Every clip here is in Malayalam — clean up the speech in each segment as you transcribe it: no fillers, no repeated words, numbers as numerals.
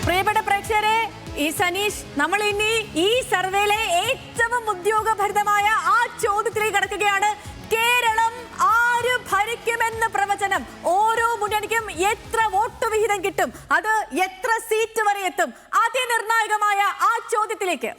പ്രിയപ്പെട്ട പ്രേക്ഷകരെ, ഈ സനീഷ് നമ്മൾ ഇനി ഈ സർവേയിലെ ഏറ്റവും ഉദ്യോഗഭരിതമായ ആ ചോദ്യത്തിലേക്ക് കടക്കുകയാണ്. കേരളം ആര് ഭരിക്കുമെന്ന് പ്രവചനം. ഓരോ മുന്നണിക്കും എത്ര വോട്ട് വിഹിതം കിട്ടും, അത് എത്ര സീറ്റ് വരെ എത്തും, അതിനിർണായകമായ ആ ചോദ്യത്തിലേക്ക്.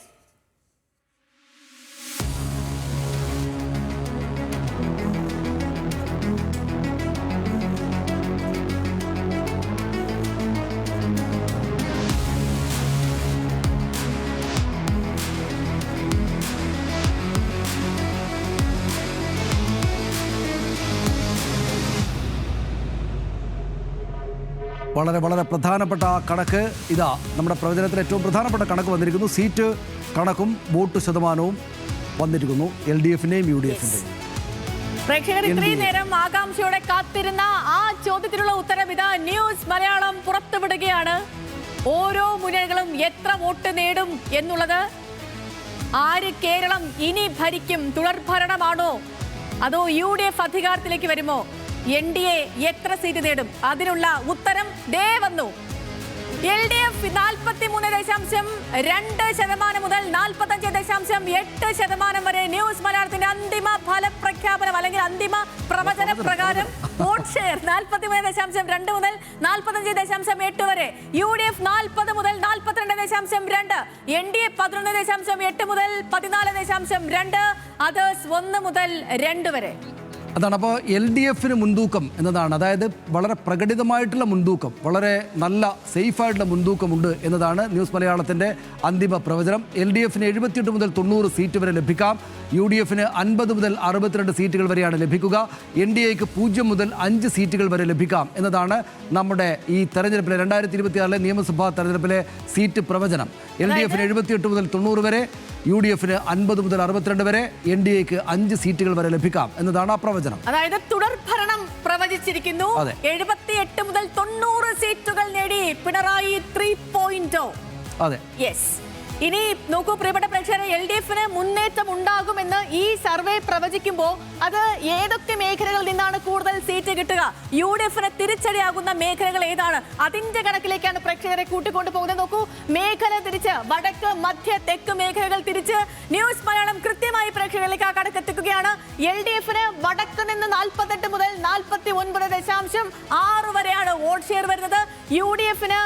വളരെ വളരെ പ്രധാനപ്പെട്ട കണക്ക് ഇതാ. നമ്മുടെ പ്രവചനത്തിൽ ഏറ്റവും പ്രധാനപ്പെട്ട കണക്ക് വന്നിരിക്കുന്നു. സീറ്റ് കണക്കും വോട്ട് ശതമാനവും വന്നിരിക്കുന്നു LDFിന്റെയും UDFിന്റെയും. പ്രേക്ഷകർ ഇത്രയും നേരം ആകാംക്ഷയോടെ കാത്തിരുന്ന ആ ചോദ്യത്തിനുള്ള ഉത്തരം ഇതാ ന്യൂസ് മലയാളം പുറത്തുവിടുകയാണ്. ഓരോ മുന്നണികളും എത്ര വോട്ട് നേടും എന്നുള്ളത്, ആര് കേരളം ഇനി ഭരിക്കും, തുടർഭരണമാണോ അതോ UDF അധികാരത്തിലേക്ക് വരുമോ, NDA എത്ര സീറ്റ് നേടും, അതിനുള്ള ഉത്തരം ദേ വന്നു. LDF 43.2% മുതൽ 45.8% വരെ. ന്യൂസ് മലയാളത്തിന്റെ അന്തിമ ഫലപ്രഖ്യാപനം അല്ലെങ്കിൽ അന്തിമ പ്രവചന പ്രകാരം വോട്ട് ഷെയർ 43.2 മുതൽ 45.8 വരെ. UDF 40 മുതൽ 42.2, NDA 11.8 മുതൽ 14.2, അതേഴ്സ് 1 മുതൽ 2 വരെ. അതാണ്. അപ്പോൾ LDFിന് മുൻതൂക്കം എന്നതാണ്. അതായത് വളരെ പ്രകടിതമായിട്ടുള്ള മുൻതൂക്കം, വളരെ നല്ല സേഫായിട്ടുള്ള മുൻതൂക്കമുണ്ട് എന്നതാണ് ന്യൂസ് മലയാളത്തിൻ്റെ അന്തിമ പ്രവചനം. LDFിന് 78 മുതൽ 90 സീറ്റ് വരെ ലഭിക്കാം. UDFിന് 50 മുതൽ 62 സീറ്റുകൾ വരെയാണ് ലഭിക്കുക. NDAക്ക് 0 മുതൽ 5 സീറ്റുകൾ വരെ ലഭിക്കാം എന്നതാണ് നമ്മുടെ ഈ തെരഞ്ഞെടുപ്പിലെ 2026 നിയമസഭാ തെരഞ്ഞെടുപ്പിലെ സീറ്റ് പ്രവചനം. LDFിന് 78 മുതൽ 90 വരെ, UDFിന് 50 മുതൽ 62 വരെ, NDAക്ക് 5 സീറ്റുകൾ വരെ ലഭിക്കാം എന്നതാണ് ആ പ്രവചനം. അതായത് തുടർഭരണം പ്രവചിച്ചിരിക്കുന്നു. 78 മുതൽ 90 സീറ്റുകൾ നേടി പിണറായി 3.0. അതെ, യെസ്. ഇനി നോക്കൂ പ്രിയപ്പെട്ട പ്രേക്ഷകരെ, LDFിന് മുന്നേറ്റം ഉണ്ടാകുമെന്ന് ഈ സർവേ പ്രവചിക്കുമ്പോൾ അത് ഏതൊക്കെ മേഖലകളിൽ നിന്നാണ് കൂടുതൽ സീറ്റ് കിട്ടുക, UDFിന് തിരിച്ചടിയാകുന്ന മേഖലകൾ ഏതാണ്, അതിന്റെ കണക്കിലേക്കാണ് പ്രേക്ഷകരെ കൂട്ടിക്കൊണ്ടു പോകുന്നത്. നോക്കൂ, മേഖല തിരിച്ച് വടക്ക് മധ്യ തെക്ക് മേഖലകൾ തിരിച്ച് ന്യൂസ് മലയാളം കൃത്യമായി പ്രേക്ഷകരിലേക്ക് ആ കണക്കെത്തിക്കുകയാണ്. LDFിന് വടക്ക് നിന്ന് 48 മുതൽ 49.6 വരെയാണ് വോട്ട് ഷെയർ വരുന്നത്. UDFിന്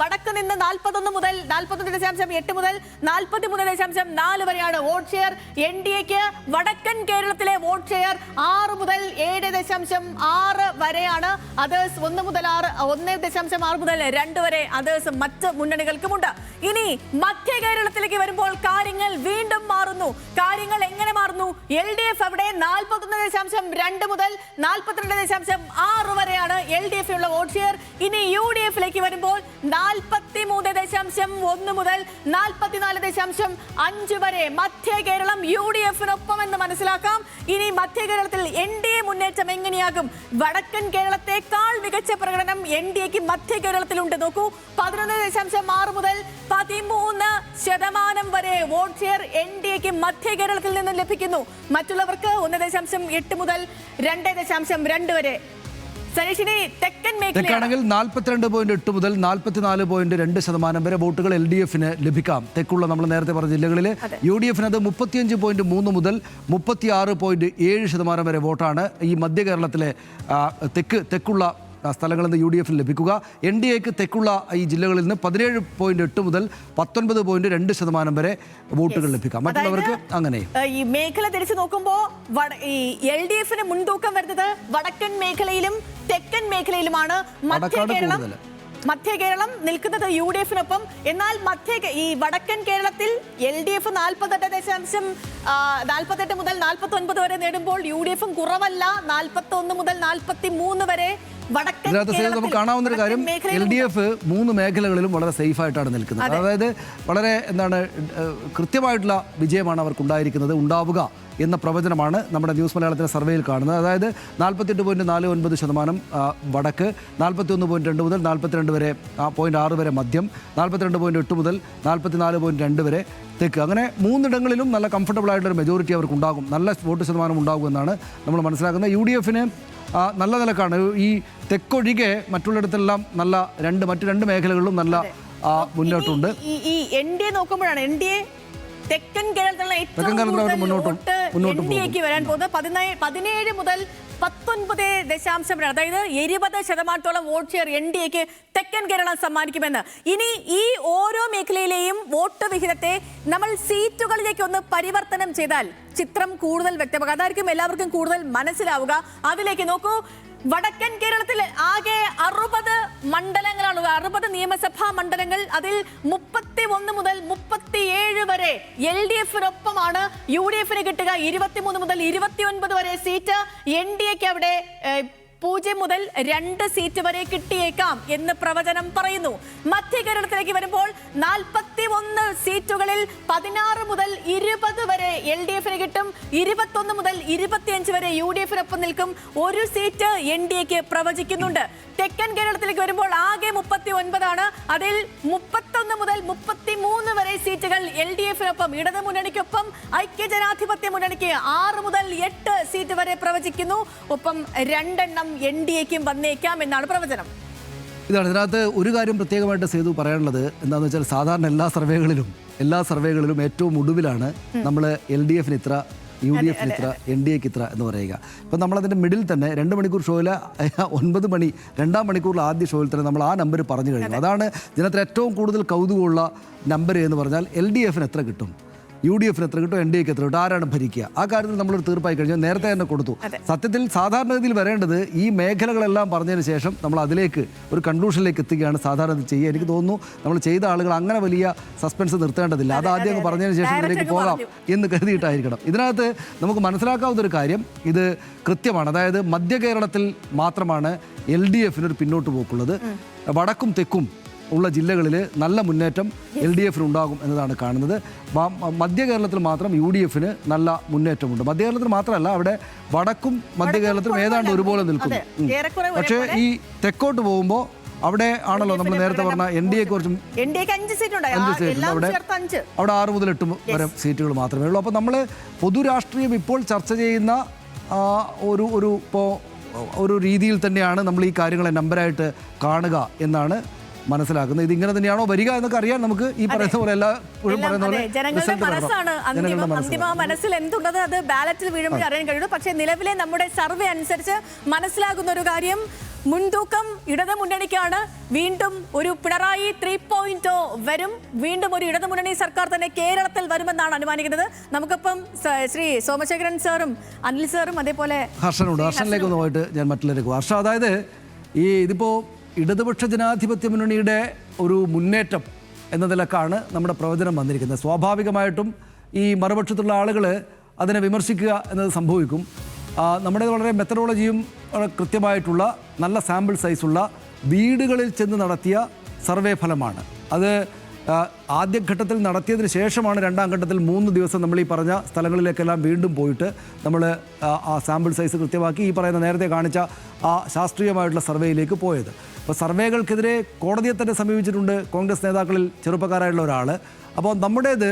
വടക്ക് നിന്ന് 41 മുതൽ 41.8 മുതൽ 43.4 വരെയാണ് വോട്ട് ഷെയർ. NDAക്ക് വടക്കൻ കേരളത്തിലെ വോട്ട് ഷെയർ 6 മുതൽ 7.6 വരെയാണ്. അതേഴ്സ് 1 മുതൽ 1.6 മുതൽ 2 വരെ അതേഴ്സ് മറ്റ് മുന്നണികൾക്കുമുണ്ട്. ഇനി മധ്യ കേരളത്തിലേക്ക് വരുമ്പോൾ കാര്യങ്ങൾ വീണ്ടും മാറുന്നു. കാര്യങ്ങൾ എങ്ങനെ മാറുന്നു? LDF അവിടെ 41.2 മുതൽ 42.6 വരെയാണ് LDFിനുള്ള വോട്ട് ഷെയർ. ഇനി UDFിലേക്ക് വരുമ്പോൾ 43.1 മുതൽ 44.5 വരെ. മധ്യ കേരളം UDFിനൊപ്പം എന്ന് മനസ്സിലാക്കാം. ഇനി മധ്യ കേരളത്തിൽ NDA മുന്നേറ്റം എങ്ങനെയാകും? വടക്കൻ കേരളത്തെക്കാൾ മികച്ച പ്രകടനം NDAക്ക് മധ്യ കേരളത്തിലുണ്ട്. നോക്കൂ, 11.6 മുതൽ 13% വരെ വോട്ട് ഷെയർ NDAക്ക് മധ്യ കേരളത്തിൽ നിന്ന് ലഭിക്കുന്നു. മറ്റുള്ളവർക്ക് 1.8 മുതൽ 2.2 വരെ. തെക്കാണെങ്കിൽ 42.8 മുതൽ 44.2% വരെ വോട്ടുകൾ LDFിന് ലഭിക്കാം. തെക്കുള്ള നമ്മൾ നേരത്തെ പറഞ്ഞ ജില്ലകളിൽ. UDFിന് അത് 35.3 മുതൽ 36.7% വരെ വോട്ടാണ് ഈ മധ്യ കേരളത്തിലെ തെക്കുള്ള സ്ഥലങ്ങളിൽ നിന്ന് UDFിന് ലഭിക്കുക. NDAക്ക് തെക്കുള്ള ഈ ജില്ലകളിൽ നിന്ന് 17.8 മുതൽ 19.2% വരെ വോട്ടുകൾ ലഭിക്കാം. മറ്റുള്ളവർക്ക് അങ്ങനെ. ഈ മേഖല തിരിച്ചു നോക്കുമ്പോൾ LDFിന് മുൻതൂക്കം വരുന്നത് വടക്കൻ മേഖലയിലും തെക്കൻ മേഖലയിലുമാണ്. മധ്യ കേരളം നിൽക്കുന്നത് UDFിനൊപ്പം. എന്നാൽ ഈ വടക്കൻ കേരളത്തിൽ LDF 48 മുതൽ 49 വരെ നേടുമ്പോൾ UDFും കുറവല്ല, 41 മുതൽ 43 വരെ. നമുക്ക് കാണാവുന്ന ഒരു കാര്യം, LDF 3 മേഖലകളിലും വളരെ സേഫ് ആയിട്ടാണ് നിൽക്കുന്നത്. അതായത് വളരെ കൃത്യമായിട്ടുള്ള വിജയമാണ് അവർക്കുണ്ടായിരിക്കുന്നത്, ഉണ്ടാവുക എന്ന പ്രവചനമാണ് നമ്മുടെ ന്യൂസ് മലയാളത്തിലെ സർവേയിൽ കാണുന്നത്. അതായത് 48.49% വടക്ക്, 41.2 മുതൽ 42 വരെ 0.6 വരെ മധ്യം, 42.8 മുതൽ 44.2 വരെ തെക്ക്. അങ്ങനെ 3 ഇടങ്ങളിലും നല്ല കംഫർട്ടബിൾ ആയിട്ടൊരു മെജോറിറ്റി അവർക്കുണ്ടാകും, നല്ല വോട്ട് ശതമാനം ഉണ്ടാകും എന്നാണ് നമ്മൾ മനസ്സിലാക്കുന്നത്. UDFിന് നല്ല നിലക്കാണ് ഈ തെക്കൊഴികെ മറ്റുള്ളിടത്തെല്ലാം മറ്റ് രണ്ട് മേഖലകളിലും നല്ല മുന്നോട്ടുണ്ട്. ഈ NDA നോക്കുമ്പോഴാണ് NDA തെക്കൻ കേരളത്തിലുള്ള ഏറ്റവും കൂടുതൽ NDAക്ക് വരാൻ പോകുന്നത് 17 മുതൽ 19.2, അതായത് 20% വോട്ട് ഷെയർ NDAക്ക് തെക്കൻ കേരളം സമ്മാനിക്കുമെന്ന്. ഇനി ഈ ഓരോ മേഖലയിലെയും വോട്ട് വിഹിതത്തെ നമ്മൾ സീറ്റുകളിലേക്ക് ഒന്ന് പരിവർത്തനം ചെയ്താൽ ചിത്രം കൂടുതൽ വ്യക്തമാകും. അതായിരിക്കും എല്ലാവർക്കും കൂടുതൽ മനസ്സിലാവുക. അതിലേക്ക് നോക്കൂ. വടക്കൻ കേരളത്തിൽ ആകെ 60 മണ്ഡലങ്ങളാണുള്ളത്, 60 നിയമസഭാ മണ്ഡലങ്ങൾ. അതിൽ 31 മുതൽ 37 വരെ LDF-നൊപ്പമാണ് UDF-ന് കിട്ടുക. 23 മുതൽ 29 വരെ സീറ്റ് NDAക്ക് അവിടെ 0 മുതൽ 2 സീറ്റ് വരെ കിട്ടിയേക്കാം എന്ന് പ്രവചനം പറയുന്നു. മധ്യ കേരളത്തിലേക്ക് വരുമ്പോൾ 41 സീറ്റുകളിൽ 16 മുതൽ 20 വരെ LDF-ന് കിട്ടും. 21 മുതൽ 25 വരെ UDF-നൊപ്പം നിൽക്കും. 1 സീറ്റ് NDAക്ക് പ്രവചിക്കുന്നുണ്ട്. തെക്കൻ കേരളത്തിലേക്ക് വരുമ്പോൾ ആകെ 39 ആണ്. അതിൽ 31 മുതൽ 33 വരെ സീറ്റുകൾ LDF-നൊപ്പം, ഇടത് മുന്നണിക്കൊപ്പം ഐക്യജനാധിപത്യ മുന്നണിക്ക് 6 മുതൽ 8 സീറ്റ് വരെ പ്രവചിക്കുന്നു. ഒപ്പം 2 NDAക്കും വന്നേക്കാം എന്നാണ് പ്രവചനം. ഇതാണ് ഇതിനകത്ത് ഒരു കാര്യം പ്രത്യേകമായിട്ട് സേതു പറയാനുള്ളത്. എന്താണെന്ന് വെച്ചാൽ സാധാരണ എല്ലാ സർവേകളിലും ഏറ്റവും ഒടുവിലാണ് നമ്മൾ LDF-ന് ഇത്ര, UDF-ന് ഇത്ര, NDAക്ക് ഇത്ര എന്ന് പറയുക. ഇപ്പം നമ്മളതിൻ്റെ മിഡിൽ തന്നെ 2 മണിക്കൂർ ഷോയിൽ 9 മണി 2-ാം മണിക്കൂറിൽ ആദ്യ ഷോയിൽ തന്നെ നമ്മൾ ആ നമ്പർ പറഞ്ഞു കഴിഞ്ഞു. അതാണ് ജനത്തിൽ ഏറ്റവും കൂടുതൽ കൗതുകമുള്ള നമ്പർ എന്ന് പറഞ്ഞാൽ LDF-ന് എത്ര കിട്ടും, UDF-ന് എത്ര കിട്ടും, NDAക്ക് എത്ര കിട്ടും, ആരാണ് ഭരിക്കുക. ആ കാര്യത്തിൽ നമ്മളൊരു തീർപ്പായി കഴിഞ്ഞാൽ നേരത്തെ തന്നെ കൊടുത്തു. സത്യത്തിൽ സാധാരണഗതിയിൽ വരേണ്ടത് ഈ മേഖലകളെല്ലാം പറഞ്ഞതിന് ശേഷം നമ്മൾ അതിലേക്ക് ഒരു കൺക്ലൂഷനിലേക്ക് എത്തുകയാണ് സാധാരണ ചെയ്യുക. എനിക്ക് തോന്നുന്നു നമ്മൾ ചെയ്ത ആളുകൾ അങ്ങനെ വലിയ സസ്പെൻസ് നിർത്തേണ്ടതില്ല. അത് ആദ്യം അങ്ങ് പറഞ്ഞതിന് ശേഷം ഇതിലേക്ക് പോകാം എന്ന് കരുതിയിട്ടായിരിക്കണം. ഇതിനകത്ത് നമുക്ക് മനസ്സിലാക്കാവുന്ന ഒരു കാര്യം ഇത് കൃത്യമാണ്. അതായത് മധ്യ കേരളത്തിൽ മാത്രമാണ് LDF-ന് ഒരു പിന്നോട്ട് പോക്കുള്ളത്. വടക്കും തെക്കും ഉള്ള ജില്ലകളിൽ നല്ല മുന്നേറ്റം LDF-ന് ഉണ്ടാകും എന്നതാണ് കാണുന്നത്. മധ്യ കേരളത്തിൽ മാത്രം UDF-ന് നല്ല മുന്നേറ്റമുണ്ട്. മധ്യ കേരളത്തിൽ മാത്രമല്ല, അവിടെ വടക്കും മധ്യ കേരളത്തിലും ഏതാണ്ട് ഒരുപോലെ നിൽക്കുന്നു. പക്ഷേ ഈ തെക്കോട്ട് പോകുമ്പോൾ അവിടെ ആണല്ലോ നമ്മൾ നേരത്തെ പറഞ്ഞ NDAക്ക് കുറച്ചും 5 സീറ്റുണ്ട്. അവിടെ 6 മുതൽ 8 വരെ സീറ്റുകൾ മാത്രമേ ഉള്ളൂ. അപ്പോൾ നമ്മൾ പൊതുരാഷ്ട്രീയം ഇപ്പോൾ ചർച്ച ചെയ്യുന്ന ഒരു രീതിയിൽ തന്നെയാണ് നമ്മൾ ഈ കാര്യങ്ങളെ നമ്പറായിട്ട് കാണുക എന്നാണ് മനസ്സിലാക്കുന്നത്. ഇതിങ്ങനെ തന്നെയാണോ വരിക എന്നൊക്കെ അറിയാൻ നമുക്ക് ഈ പറയുന്ന പോലെ ജനങ്ങളുടെ മനസ്സാണ് അന്തിമ മനസ്സിൽ എന്തുള്ളത് അത് ബാലറ്റിൽ വീഴുമ്പോൾ അറിയാൻ കഴിയുള്ളൂ. പക്ഷേ നിലവിലെ നമ്മുടെ സർവേ അനുസരിച്ച് മനസ്സിലാകുന്ന ഒരു കാര്യം, മുൻതൂക്കം ഇടത് മുന്നണിക്കാണ്. വീണ്ടും ഒരു പിണറായി 3.0 വരും. വീണ്ടും ഒരു ഇടത് മുന്നണി സർക്കാർ തന്നെ കേരളത്തിൽ വരുമെന്നാണ് അനുമാനിക്കുന്നത്. നമുക്കിപ്പം ശ്രീ സോമശേഖരൻ സാറും അനിൽ സാറും അതേപോലെ ഹർഷനിലേക്ക് ഒന്ന് പോയിട്ട് ഞാൻ മറ്റുള്ളവർക്ക് ഹർഷ, അതായത് ഇതിപ്പോൾ ഇടതുപക്ഷ ജനാധിപത്യ മുന്നണിയുടെ ഒരു മുന്നേറ്റം എന്ന നിലക്കാണ് നമ്മുടെ പ്രവചനം വന്നിരിക്കുന്നത്. സ്വാഭാവികമായിട്ടും ഈ മറുപക്ഷത്തുള്ള ആളുകൾ അതിനെ വിമർശിക്കുക എന്നത് സംഭവിക്കും. നമ്മുടെ വളരെ മെത്തഡോളജിയും കൃത്യമായിട്ടുള്ള നല്ല സാമ്പിൾ സൈസുള്ള വീടുകളിൽ ചെന്ന് നടത്തിയ സർവേ ഫലമാണ്. അത് ആദ്യഘട്ടത്തിൽ നടത്തിയതിന് ശേഷമാണ് 2-ാം ഘട്ടത്തിൽ 3 ദിവസം നമ്മൾ ഈ പറഞ്ഞ സ്ഥലങ്ങളിലേക്കെല്ലാം വീണ്ടും പോയിട്ട് നമ്മൾ ആ സാമ്പിൾ സൈസ് കൃത്യമാക്കി ഈ പറയുന്ന നേരത്തെ കാണിച്ച ആ ശാസ്ത്രീയമായിട്ടുള്ള സർവേയിലേക്ക് പോയത്. അപ്പോൾ സർവേകൾക്കെതിരെ കോടതിയെ തന്നെ സമീപിച്ചിട്ടുണ്ട് കോൺഗ്രസ് നേതാക്കളിൽ ചെറുപ്പക്കാരായിട്ടുള്ള ഒരാൾ. അപ്പോൾ നമ്മുടേത്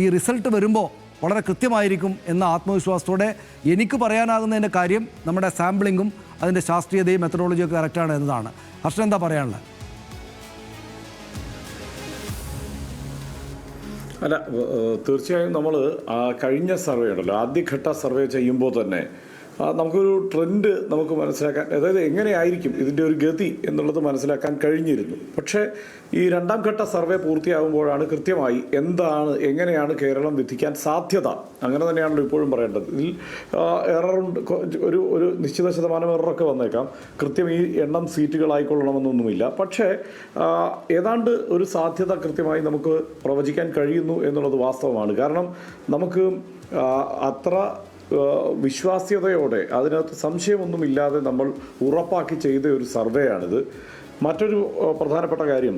ഈ റിസൾട്ട് വരുമ്പോൾ വളരെ കൃത്യമായിരിക്കും എന്ന ആത്മവിശ്വാസത്തോടെ എനിക്ക് പറയാനാകുന്നതിൻ്റെ കാര്യം നമ്മുടെ സാമ്പിളിങ്ങും അതിൻ്റെ ശാസ്ത്രീയതയും മെത്തഡോളജിയൊക്കെ കറക്റ്റാണ് എന്നതാണ്. ഹർഷൻ എന്താ പറയാനുള്ളത്? അല്ല, തീർച്ചയായും നമ്മൾ കഴിഞ്ഞ സർവേ ഉണ്ടല്ലോ, ആദ്യഘട്ട സർവേ ചെയ്യുമ്പോൾ തന്നെ നമുക്കൊരു ട്രെൻഡ് നമുക്ക് മനസ്സിലാക്കാൻ, അതായത് എങ്ങനെയായിരിക്കും ഇതിൻ്റെ ഒരു ഗതി എന്നുള്ളത് മനസ്സിലാക്കാൻ കഴിഞ്ഞിരുന്നു. പക്ഷേ ഈ 2-ാം ഘട്ട സർവേ പൂർത്തിയാകുമ്പോഴാണ് കൃത്യമായി എങ്ങനെയാണ് കേരളം വിധിക്കാൻ സാധ്യത, അങ്ങനെ തന്നെയാണല്ലോ ഇപ്പോഴും പറയേണ്ടത്. ഇതിൽ എററുണ്ട്, ഒരു നിശ്ചിത ശതമാനം എററൊക്കെ വന്നേക്കാം. കൃത്യം ഈ എണ്ണം സീറ്റുകളായിക്കൊള്ളണമെന്നൊന്നുമില്ല. പക്ഷേ ഏതാണ്ട് ഒരു സാധ്യത കൃത്യമായി നമുക്ക് പ്രവചിക്കാൻ കഴിയുന്നു എന്നുള്ളത് വാസ്തവമാണ്. കാരണം നമുക്ക് അത്ര വിശ്വാസ്യതയോടെ അതിനകത്ത് സംശയമൊന്നുമില്ലാതെ നമ്മൾ ഉറപ്പാക്കി ചെയ്ത ഒരു സർവേ ആണിത്. മറ്റൊരു പ്രധാനപ്പെട്ട കാര്യം,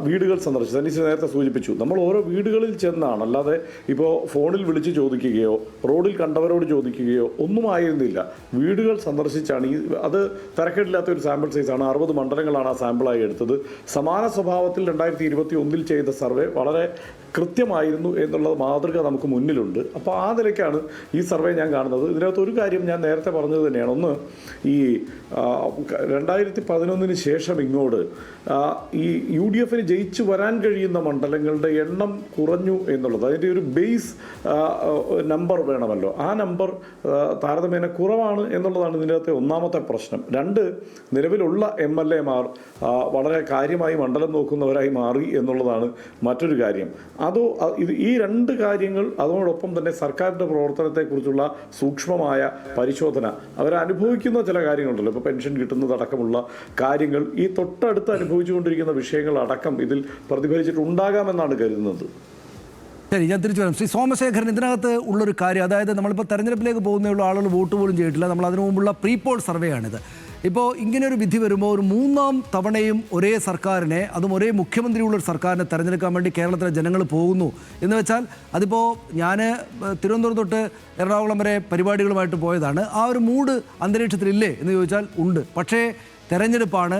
വീടുകൾ സന്ദർശിച്ച് സനീഷ് നേരത്തെ സൂചിപ്പിച്ചു, നമ്മൾ ഓരോ വീടുകളിൽ ചെന്നാണ്, അല്ലാതെ ഇപ്പോൾ ഫോണിൽ വിളിച്ച് ചോദിക്കുകയോ റോഡിൽ കണ്ടവരോട് ചോദിക്കുകയോ ഒന്നും ആയിരുന്നില്ല. വീടുകൾ സന്ദർശിച്ചാണ് അത് തരക്കേടില്ലാത്ത ഒരു സാമ്പിൾ സൈസാണ്. 60 മണ്ഡലങ്ങളാണ് ആ സാമ്പിളായി എടുത്തത്. സമാന സ്വഭാവത്തിൽ 2021 ചെയ്ത സർവേ വളരെ കൃത്യമായിരുന്നു എന്നുള്ളത് മാതൃക നമുക്ക് മുന്നിലുണ്ട്. അപ്പോൾ ആ നിലയ്ക്കാണ് ഈ സർവേ ഞാൻ കാണുന്നത്. ഇതിനകത്ത് ഒരു കാര്യം ഞാൻ നേരത്തെ പറഞ്ഞത് തന്നെയാണ്. ഒന്ന്, ഈ 2011 ശേഷം ഇങ്ങോട്ട് ഈ UDF ജയിച്ചു വരാൻ കഴിയുന്ന മണ്ഡലങ്ങളുടെ എണ്ണം കുറഞ്ഞു എന്നുള്ളത്, അതിൻ്റെ ഒരു ബേസ് നമ്പർ വേണമല്ലോ, ആ നമ്പർ താരതമ്യേന കുറവാണ് എന്നുള്ളതാണ് ഇതിനകത്തെ ഒന്നാമത്തെ പ്രശ്നം. രണ്ട്, നിലവിലുള്ള MLA-മാർ വളരെ കാര്യമായി മണ്ഡലം നോക്കുന്നവരായി മാറി എന്നുള്ളതാണ് മറ്റൊരു കാര്യം. ഈ രണ്ട് കാര്യങ്ങൾ, അതോടൊപ്പം തന്നെ സർക്കാരിൻ്റെ പ്രവർത്തനത്തെക്കുറിച്ചുള്ള സൂക്ഷ്മമായ പരിശോധന, അവരനുഭവിക്കുന്ന ചില കാര്യങ്ങളുണ്ടല്ലോ, ഇപ്പോൾ പെൻഷൻ കിട്ടുന്നതടക്കമുള്ള കാര്യങ്ങൾ, ഈ തൊട്ടടുത്ത് അനുഭവിച്ചുകൊണ്ടിരിക്കുന്ന വിഷയങ്ങൾ അടക്കം ഇതിൽ പ്രതിഫലിച്ചിട്ടുണ്ടാകാമെന്നാണ് കരുതുന്നത്. ശരി, ഞാൻ തിരിച്ചു വരാം. ശ്രീ സോമശേഖരൻ, ഇതിനകത്ത് ഉള്ളൊരു കാര്യം, അതായത് നമ്മളിപ്പോൾ തെരഞ്ഞെടുപ്പിലേക്ക് പോകുന്നതിനുള്ള ആളുകൾ വോട്ട് പോലും ചെയ്തിട്ടില്ല, നമ്മൾ അതിനു മുമ്പുള്ള പ്രീപോൾ സർവേ ആണിത്. ഇപ്പോൾ ഇങ്ങനെയൊരു വിധി വരുമ്പോൾ ഒരു മൂന്നാം തവണയും ഒരേ സർക്കാരിനെ, അതും ഒരേ മുഖ്യമന്ത്രിയുള്ളൊരു സർക്കാരിനെ തിരഞ്ഞെടുക്കാൻ വേണ്ടി കേരളത്തിലെ ജനങ്ങൾ പോകുന്നു എന്ന് വെച്ചാൽ, അതിപ്പോൾ ഞാൻ തിരുവനന്തപുരം തൊട്ട് എറണാകുളം വരെ പരിപാടികളുമായിട്ട് പോയതാണ്. ആ ഒരു മൂഡ് അന്തരീക്ഷത്തിലില്ലേ എന്ന് ചോദിച്ചാൽ ഉണ്ട്. പക്ഷേ തെരഞ്ഞെടുപ്പാണ്,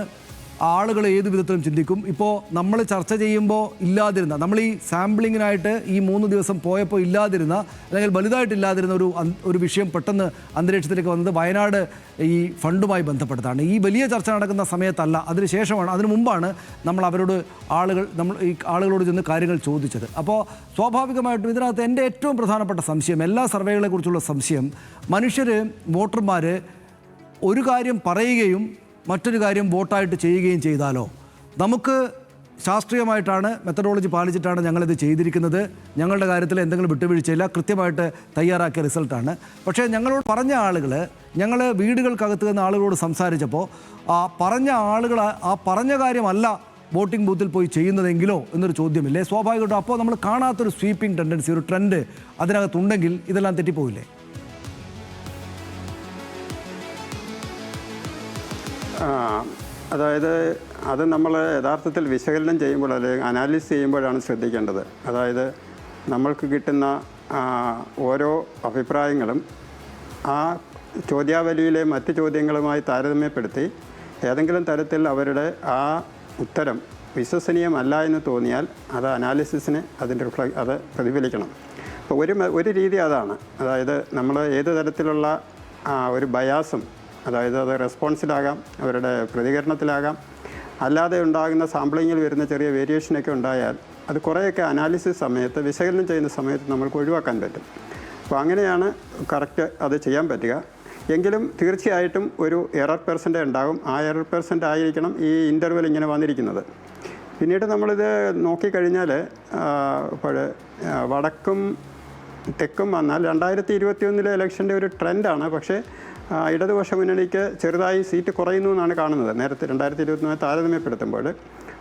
ആളുകൾ ഏത് വിധത്തിലും ചിന്തിക്കും. ഇപ്പോൾ നമ്മൾ ചർച്ച ചെയ്യുമ്പോൾ ഇല്ലാതിരുന്ന, നമ്മൾ ഈ സാമ്പിളിങ്ങിനായിട്ട് ഈ 3 ദിവസം പോയപ്പോൾ ഇല്ലാതിരുന്ന, അല്ലെങ്കിൽ വലുതായിട്ടില്ലാതിരുന്ന ഒരു വിഷയം പെട്ടെന്ന് അന്തരീക്ഷത്തിലേക്ക് വന്നത് വയനാട് ഈ ഫണ്ടുമായി ബന്ധപ്പെട്ടതാണ്. ഈ വലിയ ചർച്ച നടക്കുന്ന സമയത്തല്ല, അതിനുശേഷമാണ്, അതിനു മുമ്പാണ് നമ്മൾ ഈ ആളുകളോട് ചെന്ന് കാര്യങ്ങൾ ചോദിച്ചത്. അപ്പോൾ സ്വാഭാവികമായിട്ടും ഇതിനകത്ത് എൻ്റെ ഏറ്റവും പ്രധാനപ്പെട്ട സംശയം, എല്ലാ സർവേകളെക്കുറിച്ചുള്ള സംശയം, വോട്ടർമാർ ഒരു കാര്യം പറയുകയും മറ്റൊരു കാര്യം വോട്ടായിട്ട് ചെയ്യുകയും ചെയ്താലോ? നമുക്ക് ശാസ്ത്രീയമായിട്ടാണ്, മെത്തഡോളജി പാലിച്ചിട്ടാണ് ഞങ്ങളിത് ചെയ്തിരിക്കുന്നത്, ഞങ്ങളുടെ കാര്യത്തിൽ എന്തെങ്കിലും വിട്ടുവീഴ്ചയില്ല, കൃത്യമായിട്ട് തയ്യാറാക്കിയ റിസൾട്ടാണ്. പക്ഷേ ഞങ്ങളോട് പറഞ്ഞ ആളുകൾ, ഞങ്ങൾ വീടുകൾക്കകത്ത് നിന്ന് ആളുകളോട് സംസാരിച്ചപ്പോൾ ആ പറഞ്ഞ കാര്യമല്ല വോട്ടിംഗ് ബൂത്തിൽ പോയി ചെയ്യുന്നതെങ്കിലോ എന്നൊരു ചോദ്യമില്ലേ? സ്വാഭാവികമായിട്ടും അപ്പോൾ നമ്മൾ കാണാത്തൊരു സ്വീപ്പിംഗ് ടെൻഡൻസി, ഒരു ട്രെൻഡ് അതിനകത്തുണ്ടെങ്കിൽ ഇതെല്ലാം തെറ്റിപ്പോയില്ലേ? അതായത് അത് നമ്മൾ യഥാർത്ഥത്തിൽ വിശകലനം ചെയ്യുമ്പോൾ, അല്ലെങ്കിൽ അനാലിസിസ് ചെയ്യുമ്പോഴാണ് ശ്രദ്ധിക്കേണ്ടത്. അതായത് നമ്മൾക്ക് കിട്ടുന്ന ഓരോ അഭിപ്രായങ്ങളും ആ ചോദ്യാവലിയിലെ മറ്റ് ചോദ്യങ്ങളുമായി താരതമ്യപ്പെടുത്തി ഏതെങ്കിലും തരത്തിൽ അവരുടെ ആ ഉത്തരം വിശ്വസനീയമല്ല എന്ന് തോന്നിയാൽ അത് അനാലിസിസിന് അത് പ്രതിഫലിക്കണം. അപ്പോൾ ഒരു രീതി അതാണ്. അതായത് നമ്മൾ ഏത് തരത്തിലുള്ള ഒരു ബയാസും, അതായത് അത് റെസ്പോൺസിലാകാം, അവരുടെ പ്രതികരണത്തിലാകാം, അല്ലാതെ ഉണ്ടാകുന്ന സാമ്പിളിങ്ങിൽ വരുന്ന ചെറിയ വേരിയേഷനൊക്കെ ഉണ്ടായാൽ അത് കുറേയൊക്കെ അനാലിസിസ് സമയത്ത്, വിശകലനം ചെയ്യുന്ന സമയത്ത് നമ്മൾക്ക് ഒഴിവാക്കാൻ പറ്റും. അപ്പോൾ അങ്ങനെയാണ് കറക്റ്റ് അത് ചെയ്യാൻ പറ്റുക. എങ്കിലും തീർച്ചയായിട്ടും ഒരു എറർ പെർസെൻ്റ് ഉണ്ടാകും. ആ എറർ പെർസെൻ്റ് ആയിരിക്കണം ഈ ഇൻ്റർവെൽ ഇങ്ങനെ വന്നിരിക്കുന്നത്. പിന്നീട് നമ്മളിത് നോക്കിക്കഴിഞ്ഞാൽ ഇപ്പോൾ വടക്കും തെക്കും വന്നാൽ 2021 ഇലക്ഷൻ്റെ ഒരു ട്രെൻഡാണ്. പക്ഷേ ഇടതുപക്ഷ മുന്നണിക്ക് ചെറുതായി സീറ്റ് കുറയുന്നു എന്നാണ് കാണുന്നത്, നേരത്തെ 2021 താരതമ്യപ്പെടുത്തുമ്പോൾ.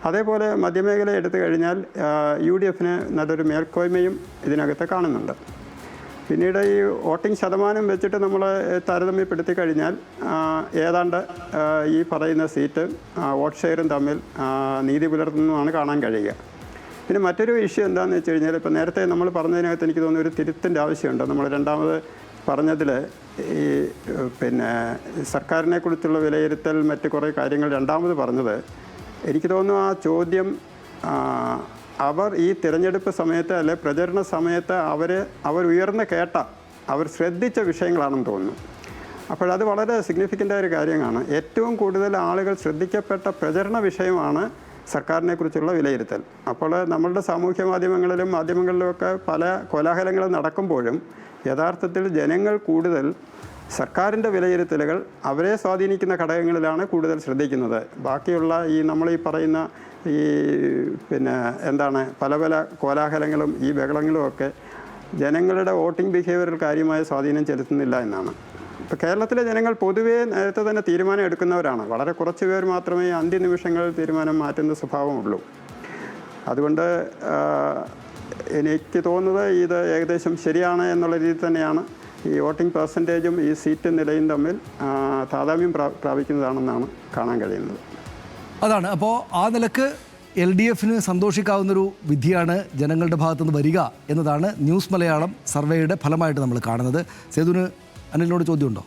അതേപോലെ മധ്യമേഖല എടുത്തു കഴിഞ്ഞാൽ UDF-ന് നല്ലൊരു മേൽക്കോയ്മയും ഇതിനകത്ത് കാണുന്നുണ്ട്. പിന്നീട് ഈ വോട്ടിംഗ് ശതമാനം വെച്ചിട്ട് നമ്മൾ താരതമ്യപ്പെടുത്തി കഴിഞ്ഞാൽ ഏതാണ്ട് ഈ പറയുന്ന സീറ്റ് വോട്ട് ഷെയറും തമ്മിൽ നീതി പുലർത്തുന്നതാണ് കാണാൻ കഴിയുക. പിന്നെ മറ്റൊരു ഇഷ്യൂ എന്താണെന്ന് വെച്ച് കഴിഞ്ഞാൽ, ഇപ്പോൾ നേരത്തെ നമ്മൾ പറഞ്ഞതിനകത്ത് എനിക്ക് തോന്നുന്നു ഒരു തിരുത്തിൻ്റെ ആവശ്യമുണ്ട്. നമ്മൾ രണ്ടാമത് പറഞ്ഞതിൽ ഈ സർക്കാരിനെ കുറിച്ചുള്ള വിലയിരുത്തൽ, മറ്റ് കുറേ കാര്യങ്ങൾ രണ്ടാമത് പറഞ്ഞത്, എനിക്ക് തോന്നുന്നു ആ ചോദ്യം അവർ ഈ തിരഞ്ഞെടുപ്പ് സമയത്ത് അല്ലെ പ്രചരണ സമയത്ത് അവർ ഉയർന്ന് കേട്ട, അവർ ശ്രദ്ധിച്ച വിഷയങ്ങളാണെന്ന് തോന്നുന്നു. അപ്പോഴത് വളരെ സിഗ്നിഫിക്കൻ്റായ ഒരു കാര്യമാണ്. ഏറ്റവും കൂടുതൽ ആളുകൾ ശ്രദ്ധിക്കപ്പെട്ട പ്രചരണ വിഷയമാണ് സർക്കാരിനെക്കുറിച്ചുള്ള വിലയിരുത്തൽ. അപ്പോൾ നമ്മളുടെ സാമൂഹ്യ മാധ്യമങ്ങളിലുമൊക്കെ പല കോലാഹലങ്ങളും നടക്കുമ്പോഴും യഥാർത്ഥത്തിൽ ജനങ്ങൾ കൂടുതൽ സർക്കാരിൻ്റെ വിലയിരുത്തലുകൾ അവരെ സ്വാധീനിക്കുന്ന ഘടകങ്ങളിലാണ് കൂടുതൽ ശ്രദ്ധിക്കുന്നത്. ബാക്കിയുള്ള നമ്മളീ പറയുന്ന പല കോലാഹലങ്ങളും ഈ ബഹളങ്ങളുമൊക്കെ ജനങ്ങളുടെ വോട്ടിംഗ് ബിഹേവിയറിൽ കാര്യമായ സ്വാധീനം ചെലുത്തുന്നില്ല എന്നാണ്. ഇപ്പോൾ കേരളത്തിലെ ജനങ്ങൾ പൊതുവേ നേരത്തെ തന്നെ തീരുമാനം എടുക്കുന്നവരാണ്. വളരെ കുറച്ച് പേർ മാത്രമേ അന്ത്യനിമിഷങ്ങളിൽ തീരുമാനം മാറ്റുന്ന സ്വഭാവമുള്ളൂ. അതുകൊണ്ട് എനിക്ക് തോന്നുന്നത് ഇത് ഏകദേശം ശരിയാണ് എന്നുള്ള രീതിയിൽ തന്നെയാണ് ഈ വോട്ടിംഗ് പെർസെൻറ്റേജും ഈ സീറ്റ് നിലയും തമ്മിൽ താതാമ്യം പ്രാപിക്കുന്നതാണെന്നാണ് കാണാൻ കഴിയുന്നത്. അതാണ്. അപ്പോൾ ആ നിലക്ക് LDF-ന് സന്തോഷിക്കാവുന്നൊരു വിധിയാണ് ജനങ്ങളുടെ ഭാഗത്തുനിന്ന് വരിക എന്നതാണ് ന്യൂസ് മലയാളം സർവേയുടെ ഫലമായിട്ട് നമ്മൾ കാണുന്നത്. സേതുവിന് അനിലിനോട് ചോദ്യമുണ്ടോ?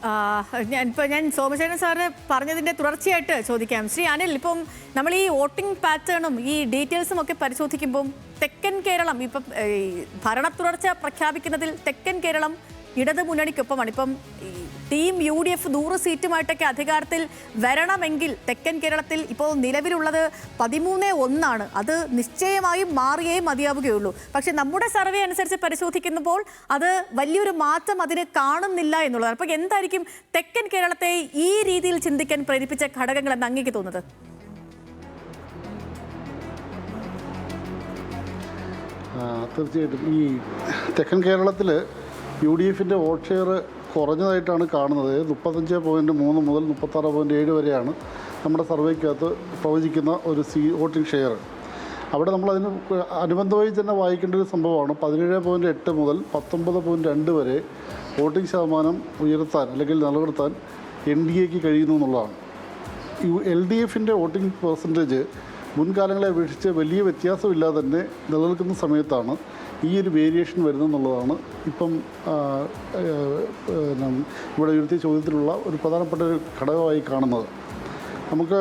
ഞാൻ സോമശേഖരൻ സാറ് പറഞ്ഞതിന്റെ തുടർച്ചയായിട്ട് ചോദിക്കാം. ശ്രീ അനിൽ, ഇപ്പം നമ്മൾ ഈ വോട്ടിംഗ് പാറ്റേണും ഈ ഡീറ്റെയിൽസും ഒക്കെ പരിശോധിക്കുമ്പം തെക്കൻ കേരളം ഇപ്പം ഭരണ തുടർച്ച പ്രഖ്യാപിക്കുന്നതിൽ തെക്കൻ കേരളം ഇടത് മുന്നണിക്കൊപ്പമാണ്. ഇപ്പം ടീം UDF 100 സീറ്റുമായിട്ടൊക്കെ അധികാരത്തിൽ വരണമെങ്കിൽ തെക്കൻ കേരളത്തിൽ ഇപ്പോൾ നിലവിലുള്ളത് 13-1. അത് നിശ്ചയമായും മാറിയേ മതിയാവുകയുള്ളൂ. പക്ഷെ നമ്മുടെ സർവേ അനുസരിച്ച് പരിശോധിക്കുമ്പോൾ അത് വലിയൊരു മാറ്റം അതിന് കാണുന്നില്ല എന്നുള്ളതാണ്. അപ്പോൾ എന്തായിരിക്കും തെക്കൻ കേരളത്തെ ഈ രീതിയിൽ ചിന്തിക്കാൻ പ്രേരിപ്പിച്ച ഘടകങ്ങൾ എന്ന് അങ്ങേക്ക് തോന്നുന്നത്? തീർച്ചയായിട്ടും ഈ തെക്കൻ കേരളത്തിൽ UDFൻ്റെ വോട്ട് ഷെയർ കുറഞ്ഞതായിട്ടാണ് കാണുന്നത്. 35.3 മുതൽ 36.7 വരെയാണ് നമ്മുടെ സർവേക്കകത്ത് പ്രവചിക്കുന്ന ഒരു വോട്ടിംഗ് ഷെയർ. അവിടെ നമ്മളതിന് അനുബന്ധമായി തന്നെ വായിക്കേണ്ട ഒരു സംഭവമാണ് 17.8 മുതൽ 19.2 വരെ വോട്ടിംഗ് ശതമാനം ഉയർത്താൻ അല്ലെങ്കിൽ നിലനിർത്താൻ NDAക്ക് കഴിയുന്നു എന്നുള്ളതാണ്. LDFൻ്റെ വോട്ടിംഗ് പെർസെൻറ്റേജ് മുൻകാലങ്ങളെ അപേക്ഷിച്ച് വലിയ വ്യത്യാസമില്ലാതെ തന്നെ നിലനിൽക്കുന്ന സമയത്താണ് ഈ ഒരു വേരിയേഷൻ വരുന്നതെന്നുള്ളതാണ് ഇപ്പം ഇവിടെ ഉയർത്തിയ ചോദ്യത്തിലുള്ള ഒരു പ്രധാനപ്പെട്ട ഒരു ഘടകമായി കാണുന്നത്. നമുക്ക്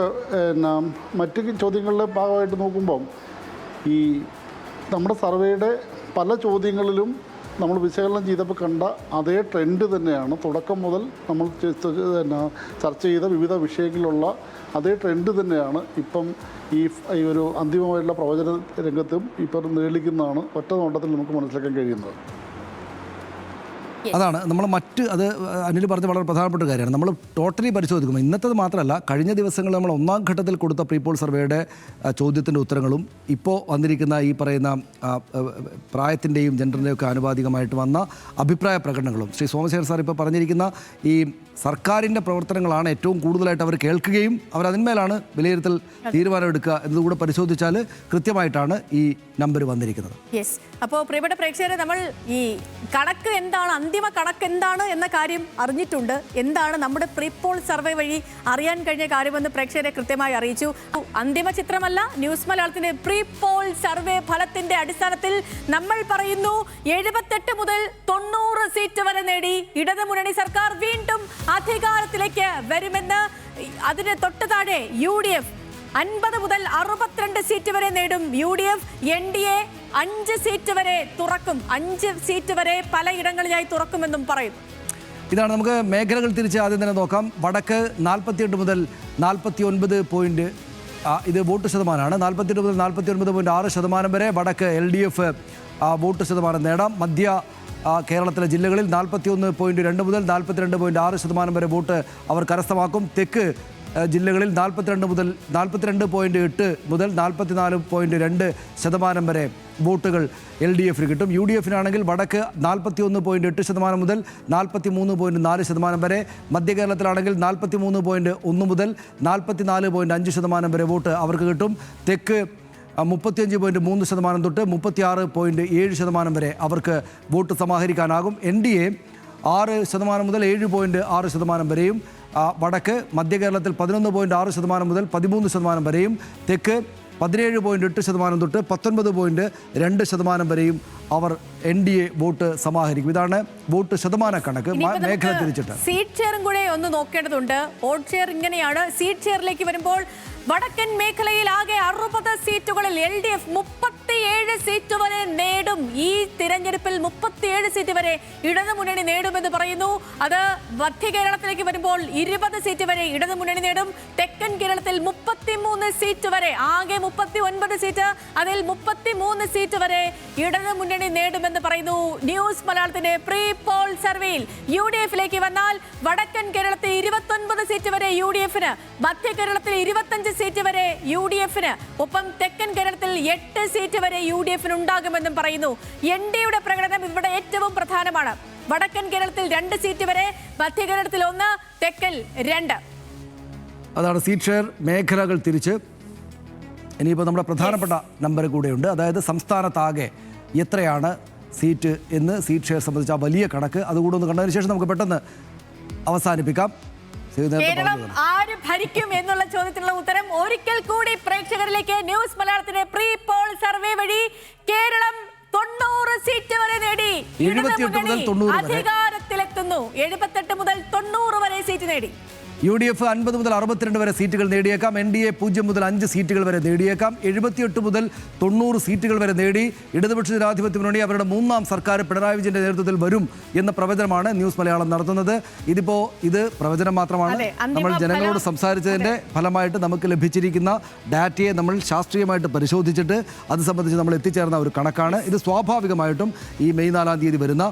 മറ്റ് ചോദ്യങ്ങളുടെ ഭാഗമായിട്ട് നോക്കുമ്പം ഈ നമ്മുടെ സർവേയുടെ പല ചോദ്യങ്ങളിലും നമ്മൾ വിശകലനം ചെയ്തപ്പോൾ കണ്ട അതേ ട്രെൻഡ് തന്നെയാണ് തുടക്കം മുതൽ നമ്മൾ ചർച്ച ചെയ്ത വിവിധ വിഷയങ്ങളിലുള്ള അതേ ട്രെൻഡ് തന്നെയാണ് ഇപ്പം ഈ ഒരു അന്തിമമായിട്ടുള്ള പ്രവചന രംഗത്തും ഇപ്പം നിലനിൽക്കുന്നതാണ് ഒറ്റ നോട്ടത്തിൽ നമുക്ക് മനസ്സിലാക്കാൻ കഴിയുന്നത്. അതാണ് നമ്മൾ അത് അനിൽ പറഞ്ഞ വളരെ പ്രധാനപ്പെട്ട കാര്യമാണ്. നമ്മൾ ടോട്ടലി പരിശോധിക്കുമ്പോൾ ഇന്നത്തേത് മാത്രമല്ല, കഴിഞ്ഞ ദിവസങ്ങളിൽ നമ്മൾ ഒന്നാം ഘട്ടത്തിൽ കൊടുത്ത പ്രീപോൾ സർവേയുടെ ചോദ്യത്തിൻ്റെ ഉത്തരങ്ങളും ഇപ്പോൾ വന്നിരിക്കുന്ന ഈ പറയുന്ന പ്രായത്തിൻ്റെയും ജെൻഡറിൻ്റെയും ഒക്കെ ആനുപാതികമായിട്ട് വന്ന അഭിപ്രായ പ്രകടനങ്ങളും ശ്രീ സോമശേഖരൻ സാർ ഇപ്പോൾ പറഞ്ഞിരിക്കുന്ന ഈ സർക്കാരിൻ്റെ പ്രവർത്തനങ്ങളാണ് ഏറ്റവും കൂടുതലായിട്ട് അവർ കേൾക്കുകയും അവരതിന്മേലാണ് വിലയിരുത്തൽ തീരുമാനമെടുക്കുക എന്നതുകൂടെ പരിശോധിച്ചാൽ കൃത്യമായിട്ടാണ് ഈ നമ്പർ വന്നിരിക്കുന്നത്. യെസ്. അപ്പോൾ പ്രിയപ്പെട്ട പ്രേക്ഷകരെ, നമ്മൾ ഈ കണക്ക് എന്താണ്, അന്തിമ കണക്ക് എന്താണ് എന്ന കാര്യം അറിഞ്ഞിട്ടുണ്ട്. എന്താണ് നമ്മുടെ പ്രീപോൾ സർവേ വഴി അറിയാൻ കഴിഞ്ഞ കാര്യമെന്ന് പ്രേക്ഷകരെ കൃത്യമായി അറിയിച്ചു. അന്തിമ ചിത്രമല്ല, ന്യൂസ് മലയാളത്തിന്റെ പ്രീപോൾ സർവേ ഫലത്തിന്റെ അടിസ്ഥാനത്തിൽ നമ്മൾ പറയുന്നു 78 മുതൽ 90 സീറ്റ് വരെ നേടി ഇടത് മുന്നണി സർക്കാർ വീണ്ടും അധികാരത്തിലേക്ക് വരുമെന്ന്. അതിന് തൊട്ട് താഴെ UDF 50 മുതൽ 62 സീറ്റ് വരെ നേടും. UDF NDA 5 സീറ്റ് വരെ തുറക്കും. 5 സീറ്റ് വരെ പലയിടങ്ങളിലായി തുറക്കുമെന്നും പറയും. ഇതാണ് നമുക്ക് മേഖലകൾ തിരിച്ച് ആദ്യം തന്നെ നോക്കാം. വടക്ക് 48 മുതൽ 49 പോയിന്റ്, ഇത് വോട്ട് ശതമാനമാണ്. 48 മുതൽ 49.6% വരെ വടക്ക് LDF വോട്ട് ശതമാനം നേടാം. മധ്യ കേരളത്തിലെ ജില്ലകളിൽ 41.2 മുതൽ 42.6% വരെ വോട്ട് അവർ കരസ്ഥമാക്കും. തെക്ക് ജില്ലകളിൽ 42 മുതൽ 42.8 മുതൽ 44.2% വരെ വോട്ടുകൾ LDFന് കിട്ടും. UDFനാണെങ്കിൽ വടക്ക് 41.8% മുതൽ 43.4% വരെ, മധ്യ കേരളത്തിലാണെങ്കിൽ 43.1 മുതൽ 44.5% വരെ വോട്ട് അവർക്ക് കിട്ടും. തെക്ക് 35.3% തൊട്ട് 36.7% വരെ അവർക്ക് വോട്ട് സമാഹരിക്കാനാകും. NDA 6% മുതൽ 7.6% വരെയും, വടക്ക് മധ്യ കേരളത്തിൽ 11.6% മുതൽ 13% വരെയും, തെക്ക് 17.8% തൊട്ട് 19.2% വരെയും അവർ NDA വോട്ട് സമാഹരിക്കും. ഇതാണ് വോട്ട് ശതമാന കണക്ക്. മേഖല തിരിച്ചിട്ട് സീറ്റ് ഷെയറും കൂടെ ഒന്ന് നോക്കേണ്ടതുണ്ട്. വോട്ട് ഷെയർ ഇങ്ങനെയാണ്. സീറ്റ് ഷെയറിലേക്ക് വരുമ്പോൾ വടക്കൻ മേഖലയിൽ ആകെ 60 സീറ്റുകളിൽ LDF 37 സീറ്റ് വരെ നേടും. ഈ തിരഞ്ഞെടുപ്പിൽ 37 സീറ്റ് വരെ ഇടതുമുന്നണി നേടുമെന്ന് പറയുന്നു. അത് മധ്യ കേരളത്തിലേക്ക് വരുമ്പോൾ 20 സീറ്റ് വരെ ഇടതുമുന്നണി നേടും. തെക്കൻ കേരളത്തിൽ 33 സീറ്റ് വരെ, ആകെ 39 സീറ്റ്, അതിൽ 33 സീറ്റ് വരെ ഇടതുമുന്നണി നേടുമെന്ന് പറയുന്നു. ന്യൂസ് മലയാളത്തിന്റെ പ്രീ പോൾ സർവേയിൽ UDFിലേക്ക് വന്നാൽ വടക്കൻ കേരളത്തിൽ 29 സീറ്റ് വരെ UDFന്, മധ്യ കേരളത്തിൽ 25 സീറ്റ് വരെ UDFന്, ഒപ്പം തെക്കൻ കേരളത്തിൽ 8 സീറ്റ് വരെ UDFന് ഉണ്ടാകുമെന്നും പറയുന്നു. NDയുടെ പ്രകടനം ഇവിടെ ഏറ്റവും പ്രധാനമാണ്. വടക്കൻ കേരളത്തിൽ 2 സീറ്റ് വരെ, മധ്യ കേരളത്തിൽ 1, തെക്കൽ 2. അതാണ് സീറ്റ് ഷെയർ. മേഖലകൾ തിരിച്ച് ഇനിയിപ്പോൾ നമ്മുടെ പ്രധാനപ്പെട്ട നമ്പർ കൂടെയുണ്ട്. അതായത് സംസ്ഥാനത്താകെ എത്രയാണ് സീറ്റ് എന്ന് സീറ്റ് ഷെയർ സംബന്ധിച്ച വലിയ കണക്ക് അതുകൂടെ ഒന്ന് കണ്ടതിന് ശേഷം നമുക്ക് പെട്ടെന്ന് അവസാനിപ്പിക്കാം. കേരളം ആര് ഭരിക്കും എന്നുള്ള ചോദ്യത്തിനുള്ള ഉത്തരം ഒരിക്കൽ കൂടി പ്രേക്ഷകരിലേക്ക്. ന്യൂസ് മലയാളത്തിന്റെ പ്രീ പോൾ സർവേ വഴി കേരളം 90 സീറ്റ് വരെ നേടി 78 മുതൽ 90 അധികാരത്തിലെത്തുന്നു. എത്തുന്നു. 78 മുതൽ 90 വരെ സീറ്റ് നേടി. UDF 50 മുതൽ 62 വരെ സീറ്റുകൾ നേടിയേക്കാം. NDA 0 മുതൽ 5 സീറ്റുകൾ വരെ നേടിയേക്കാം. 78 മുതൽ 90 സീറ്റുകൾ വരെ നേടി ഇടതുപക്ഷ ജനാധിപത്യ മുന്നണി അവരുടെ മൂന്നാം സർക്കാർ പിണറായി വിജയന്റെ നേതൃത്വത്തിൽ വരും എന്ന പ്രവചനമാണ് ന്യൂസ് മലയാളം നടത്തുന്നത്. ഇത് പ്രവചനം മാത്രമാണ്. അതെ, അന്തിമ നമ്മൾ ജനങ്ങളോട് ഫലം. സംസാരിച്ചതിന്റെ ഫലമായിട്ട് നമുക്ക് ലഭിച്ചിരിക്കുന്ന ഡാറ്റയെ നമ്മൾ ശാസ്ത്രീയമായിട്ട് പരിശോധിച്ചിട്ട് അത് സംബന്ധിച്ച് നമ്മൾ എത്തിച്ചേർന്ന ഒരു കണക്കാണ്. ഇത് സ്വാഭാവികമായിട്ടും ഈ മെയ് 4-ാം തീയതി വരുന്ന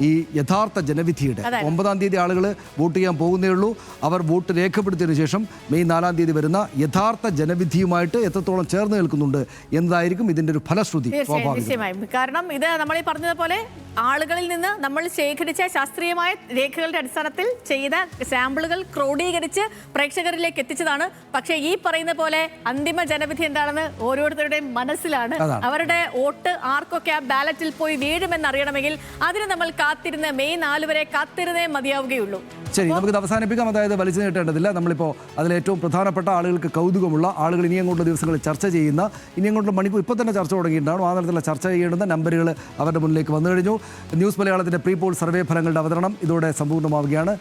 ഈ യഥാർത്ഥ ജനവിധിയുടെ 9-ാം തീയതി ആളുകൾ വോട്ട് ചെയ്യാൻ പോകുന്നേ ഉള്ളൂ. അവർ വോട്ട് രേഖപ്പെടുത്തിയതിനു ശേഷം മെയ് 4-ാം തീയതി വരുന്ന യഥാർത്ഥ ജനവിധിയുമായിട്ട് എത്രത്തോളം ചേർന്ന് നിൽക്കുന്നുണ്ട് എന്നതായിരിക്കും ഇതിന്റെ ഒരു ഫലശ്രുതി. നിശ്ചയമായും. കാരണം ഇത് നമ്മൾ ഈ പറഞ്ഞതുപോലെ ആളുകളിൽ നിന്ന് നമ്മൾ ശേഖരിച്ച ശാസ്ത്രീയമായ രേഖകളുടെ അടിസ്ഥാനത്തിൽ ചെയ്ത സാമ്പിളുകൾ ക്രോഡീകരിച്ച് പ്രേക്ഷകരിലേക്ക് എത്തിച്ചതാണ്. പക്ഷേ ഈ പറയുന്ന പോലെ അന്തിമ ജനവിധി എന്താണെന്ന് ഓരോരുത്തരുടെയും മനസ്സിലാണ്. അവരുടെ വോട്ട് ആർക്കൊക്കെ ആ ബാലറ്റിൽ പോയി വീഴുമെന്ന് അറിയണമെങ്കിൽ അതിന് നമ്മൾ കാത്തിരുന്ന് മെയ് 4 വരെ കാത്തിരുന്നേ മതിയാവുകയുള്ളൂ. ശരി, നമുക്കിത് അവസാനിപ്പിക്കാം. അതായത് വലിച്ചു നീട്ടേണ്ടതില്ല. നമ്മളിപ്പോൾ അതിലേറ്റവും പ്രധാനപ്പെട്ട ആളുകൾക്ക് കൗതുകമുള്ള ആളുകൾ ഇനിയും കൊണ്ടുള്ള ദിവസങ്ങളിൽ ചർച്ച ചെയ്യുന്ന ഇനിയും കൊണ്ടുള്ള മണിക്കൂർ ഇപ്പോൾ തന്നെ ചർച്ച തുടങ്ങിയിട്ടുണ്ടാകും. ആ തരത്തിലുള്ള ചർച്ച ചെയ്യേണ്ടുന്ന നമ്പറുകൾ അവരുടെ മുന്നിലേക്ക് വന്നു കഴിഞ്ഞു. ന്യൂസ് മലയാളത്തിൻ്റെ പ്രീ പോൾ സർവേ ഫലങ്ങളുടെ അവതരണം ഇതോടെ സമ്പൂർണ്ണമാവുകയാണ്.